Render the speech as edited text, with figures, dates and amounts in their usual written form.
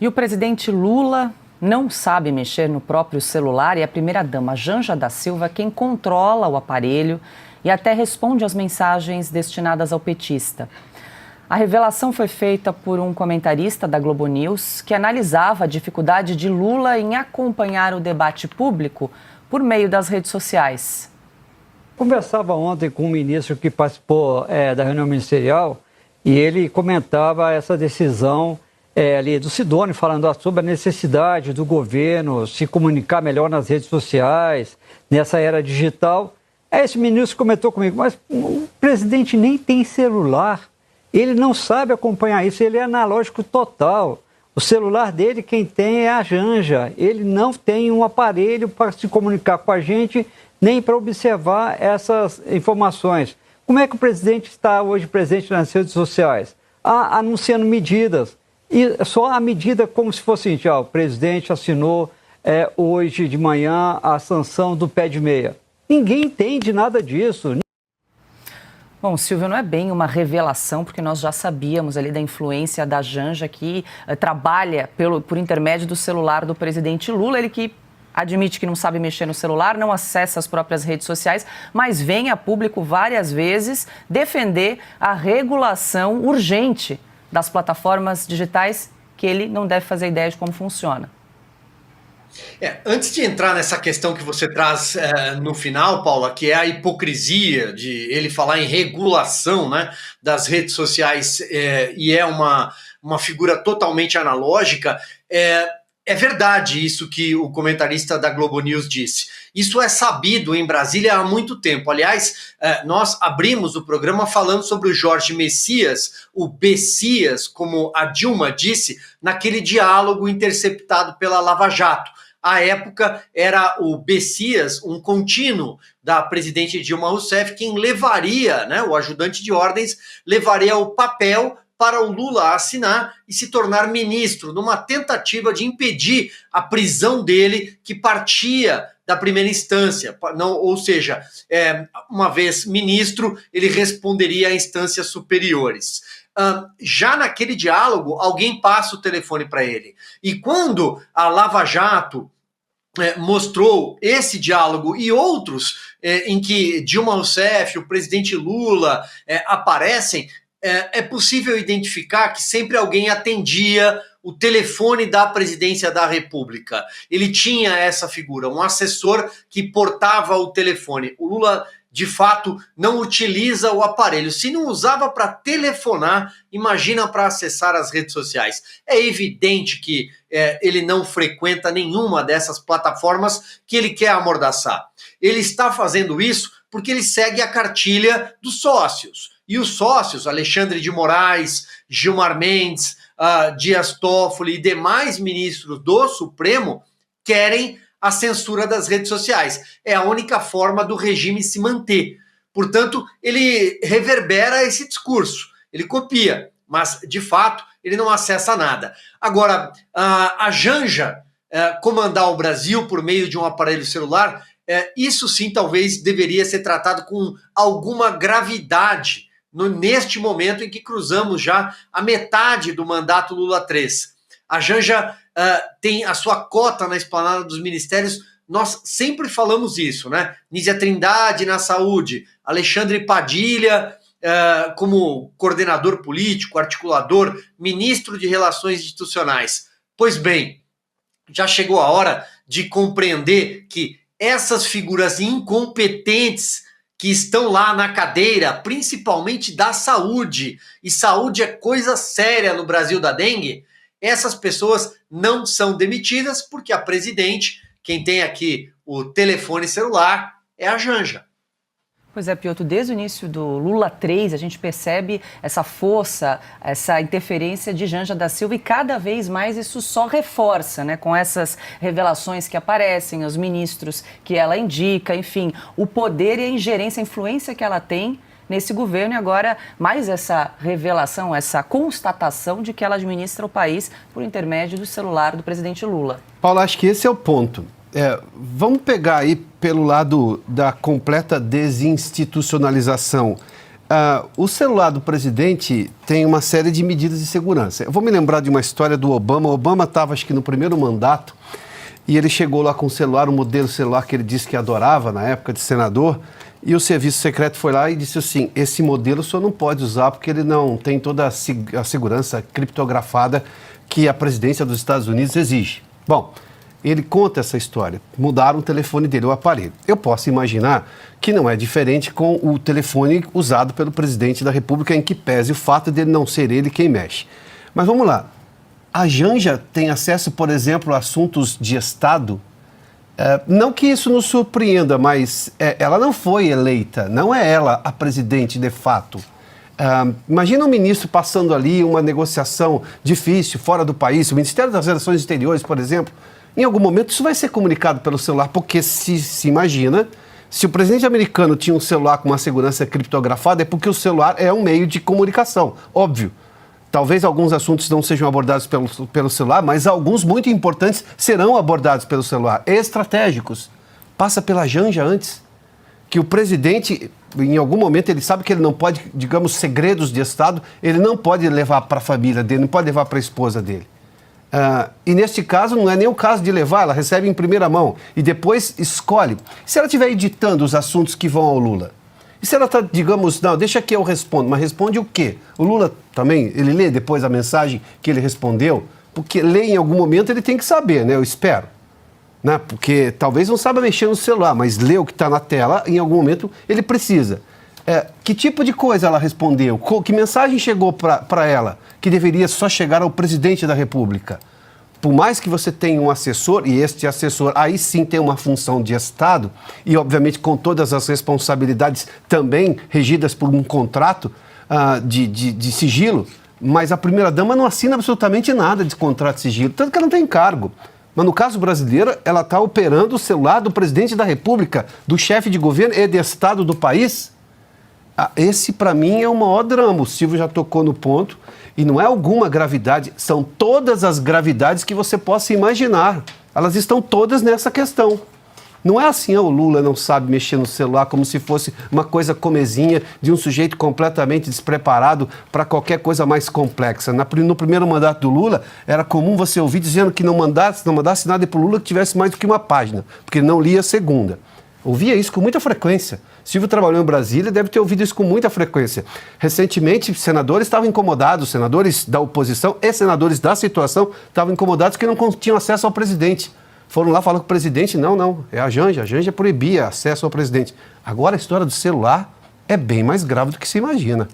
E o presidente Lula não sabe mexer no próprio celular e a primeira-dama Janja da Silva quem controla o aparelho e até responde às mensagens destinadas ao petista. A revelação foi feita por um comentarista da Globo News que analisava a dificuldade de Lula em acompanhar o debate público por meio das redes sociais. Conversava ontem com um ministro que participou da reunião ministerial e ele comentava essa decisão ali do Sidônio, falando sobre a necessidade do governo se comunicar melhor nas redes sociais, nessa era digital. Esse ministro comentou comigo, mas o presidente nem tem celular, ele não sabe acompanhar isso, ele é analógico total. O celular dele, quem tem é a Janja, ele não tem um aparelho para se comunicar com a gente, nem para observar essas informações. Como é que o presidente está hoje presente nas redes sociais? Anunciando medidas. E só a medida como se fosse assim, o presidente assinou hoje de manhã a sanção do pé de meia. Ninguém entende nada disso. Bom, Silvio, não é bem uma revelação, porque nós já sabíamos ali da influência da Janja, que trabalha por intermédio do celular do presidente Lula, ele que admite que não sabe mexer no celular, não acessa as próprias redes sociais, mas vem a público várias vezes defender a regulação urgente das plataformas digitais, que ele não deve fazer ideia de como funciona. Antes de entrar nessa questão que você traz no final, Paula, que é a hipocrisia de ele falar em regulação, né, das redes sociais e é uma figura totalmente analógica, é verdade isso que o comentarista da Globo News disse. Isso é sabido em Brasília há muito tempo. Aliás, nós abrimos o programa falando sobre o Jorge Messias, o Bessias, como a Dilma disse, naquele diálogo interceptado pela Lava Jato. À época, era o Bessias, um contínuo da presidente Dilma Rousseff, quem levaria, né, o ajudante de ordens, levaria o papel para o Lula assinar e se tornar ministro, numa tentativa de impedir a prisão dele, que partia da primeira instância. Ou seja, uma vez ministro, ele responderia a instâncias superiores. Já naquele diálogo, alguém passa o telefone para ele. E quando a Lava Jato mostrou esse diálogo e outros em que Dilma Rousseff, o presidente Lula aparecem, é possível identificar que sempre alguém atendia o telefone da presidência da República. Ele tinha essa figura, um assessor que portava o telefone. O Lula, de fato, não utiliza o aparelho. Se não usava para telefonar, imagina para acessar as redes sociais. É evidente que ele não frequenta nenhuma dessas plataformas que ele quer amordaçar. Ele está fazendo isso porque ele segue a cartilha dos sócios. E os sócios, Alexandre de Moraes, Gilmar Mendes, Dias Toffoli e demais ministros do Supremo, querem a censura das redes sociais. É a única forma do regime se manter. Portanto, ele reverbera esse discurso, ele copia, mas, de fato, ele não acessa nada. Agora, a Janja comandar o Brasil por meio de um aparelho celular, isso sim talvez deveria ser tratado com alguma gravidade neste momento em que cruzamos já a metade do mandato Lula III. A Janja tem a sua cota na esplanada dos ministérios, nós sempre falamos isso, né? Nízia Trindade na saúde, Alexandre Padilha como coordenador político, articulador, ministro de Relações Institucionais. Pois bem, já chegou a hora de compreender que essas figuras incompetentes que estão lá na cadeira, principalmente da saúde, e saúde é coisa séria no Brasil da dengue, essas pessoas não são demitidas porque a presidente, quem tem aqui o telefone celular, é a Janja. Pois é, Piotr, desde o início do Lula 3, a gente percebe essa força, essa interferência de Janja da Silva e cada vez mais isso só reforça, né? Com essas revelações que aparecem, os ministros que ela indica, enfim, o poder e a ingerência, a influência que ela tem nesse governo e agora mais essa revelação, essa constatação de que ela administra o país por intermédio do celular do presidente Lula. Paulo, acho que esse é o ponto. Vamos pegar aí pelo lado da completa desinstitucionalização. O celular do presidente tem uma série de medidas de segurança. Eu vou me lembrar de uma história do Obama. O Obama estava, acho que no primeiro mandato, e ele chegou lá com um celular, um modelo celular que ele disse que adorava na época de senador, e o serviço secreto foi lá e disse assim, esse modelo o senhor não pode usar porque ele não tem toda a segurança criptografada que a presidência dos Estados Unidos exige. Bom, ele conta essa história. Mudaram o telefone dele, o aparelho. Eu posso imaginar que não é diferente com o telefone usado pelo presidente da República, em que pese o fato de ele não ser ele quem mexe. Mas vamos lá. A Janja tem acesso, por exemplo, a assuntos de Estado? Não que isso nos surpreenda, mas ela não foi eleita, não é ela a presidente de fato. Imagina um ministro passando ali uma negociação difícil, fora do país, o Ministério das Relações Exteriores, por exemplo. Em algum momento isso vai ser comunicado pelo celular, porque se imagina, se o presidente americano tinha um celular com uma segurança criptografada, é porque o celular é um meio de comunicação, óbvio. Talvez alguns assuntos não sejam abordados pelo celular, mas alguns muito importantes serão abordados pelo celular, estratégicos. Passa pela Janja antes, que o presidente, em algum momento, ele sabe que ele não pode, digamos, segredos de Estado, ele não pode levar para a família dele, não pode levar para a esposa dele. E neste caso, não é nem o caso de levar, ela recebe em primeira mão e depois escolhe. Se ela estiver editando os assuntos que vão ao Lula, e se ela está, digamos, não, deixa que eu respondo, mas responde o quê? O Lula também, ele lê depois a mensagem que ele respondeu, porque lê em algum momento ele tem que saber, né? Eu espero. Né? Porque talvez não saiba mexer no celular, mas lê o que está na tela, em algum momento ele precisa. Que tipo de coisa ela respondeu? Que mensagem chegou para ela que deveria só chegar ao presidente da República? Por mais que você tenha um assessor, e este assessor aí sim tem uma função de Estado, e obviamente com todas as responsabilidades também regidas por um contrato de sigilo, mas a primeira-dama não assina absolutamente nada de contrato de sigilo, tanto que ela não tem cargo. Mas no caso brasileiro, ela está operando o celular do presidente da República, do chefe de governo e de Estado do país. Esse, para mim, é o maior drama. O Silvio já tocou no ponto. E não é alguma gravidade, são todas as gravidades que você possa imaginar. Elas estão todas nessa questão. Não é assim, o Lula não sabe mexer no celular como se fosse uma coisa comezinha de um sujeito completamente despreparado para qualquer coisa mais complexa. No primeiro mandato do Lula, era comum você ouvir dizendo que não mandasse nada para o Lula que tivesse mais do que uma página, porque ele não lia a segunda. Ouvia isso com muita frequência. Silvio trabalhou em Brasília, deve ter ouvido isso com muita frequência. Recentemente, senadores estavam incomodados, senadores da oposição e senadores da situação estavam incomodados que não tinham acesso ao presidente. Foram lá falar com o presidente, não, é a Janja proibia acesso ao presidente. Agora a história do celular é bem mais grave do que se imagina.